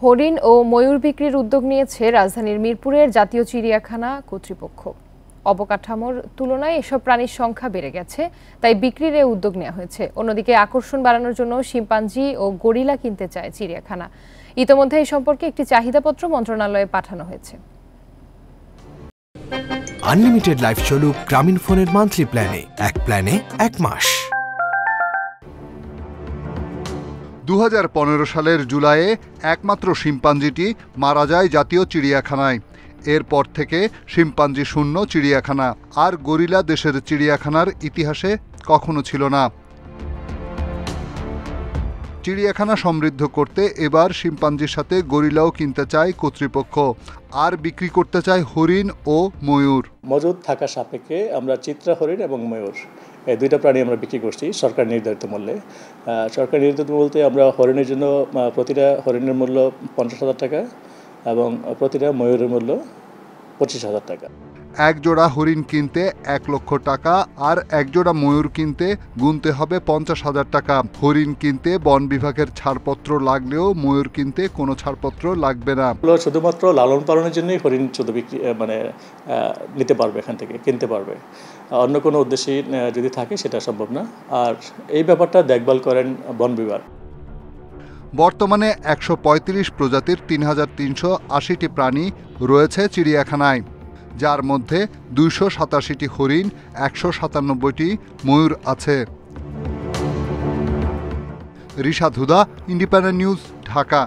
হরিণ ও ময়ূর বিক্রির উদ্যোগ নিয়েছে রাজধানীর মিরপুরের জাতীয় চিড়িয়াখানা কর্তৃপক্ষ। অবকাঠামোর তুলনায় এসব প্রাণীর সংখ্যা বেড়ে গেছে, তাই বিক্রির এ উদ্যোগ নেওয়া হয়েছে। অন্যদিকে আকর্ষণ বাড়ানোর জন্য শিম্পাঞ্জি ও গরিলা কিনতে চায় চিড়িয়াখানা। ইতোমধ্যে এই সম্পর্কে একটি চাহিদাপত্র মন্ত্রণালয়ে পাঠানো হয়েছে। আনলিমিটেড লাইফ চলুক গ্রামীণফোনের মান্থলি প্ল্যানে, এক প্ল্যানে এক মাস। 2015 সালের জুলাইয়ে একমাত্র শিম্পাঞ্জিটি মারা যায় জাতীয় চিড়িয়াখানায়। এরপর থেকে শিম্পাঞ্জি শূন্য চিড়িয়াখানা, আর গরিলা দেশের চিড়িয়াখানার ইতিহাসে কখনো ছিল না। চিড়িয়াখানা সমৃদ্ধ করতে এবার শিম্পাঞ্জির সাথে গরিলাও কিনতে চায় কর্তৃপক্ষ, আর বিক্রি করতে চায় হরিণ ও ময়ূর। মজুদ থাকা সাপেক্ষে আমরা চিত্রা হরিণ এবং ময়ূর এই দুইটা প্রাণী আমরা বিক্রি করছি সরকার নির্ধারিত মূল্যে। সরকার নির্ধারিত বলতে আমরা হরিণের জন্য প্রতিটা হরিণের মূল্য 50,000 টাকা এবং প্রতিটা ময়ূরের মূল্য 25,000 টাকা। এক জোড়া হরিণ কিনতে 1 লক্ষ টাকা, আর এক জোড়া ময়ূর কিনতে গুনতে হবে 50,000 টাকা। হরিণ কিনতে বন বিভাগের ছাড়পত্র লাগলেও ময়ূর কিনতে কোনো ছাড়পত্র লাগবে না। শুধুমাত্র লালন পালনের জন্যই হরিণ শুধু বিক্রি নিতে পারবে, এখান থেকে কিনতে পারবে। অন্য কোনো উদ্দেশ্যে যদি থাকে সেটা সম্ভব না। আর এই ব্যাপারটা দেখভাল করেন বন বিভাগ। বর্তমানে 135 প্রজাতির 3,380টি প্রাণী রয়েছে চিড়িয়াখানায়, যার মধ্যে 287টি হরিণ, 197টি ময়ূর আছে। রিশাদ হুদা, ইন্ডিপেন্ডেন্ট নিউজ, ঢাকা।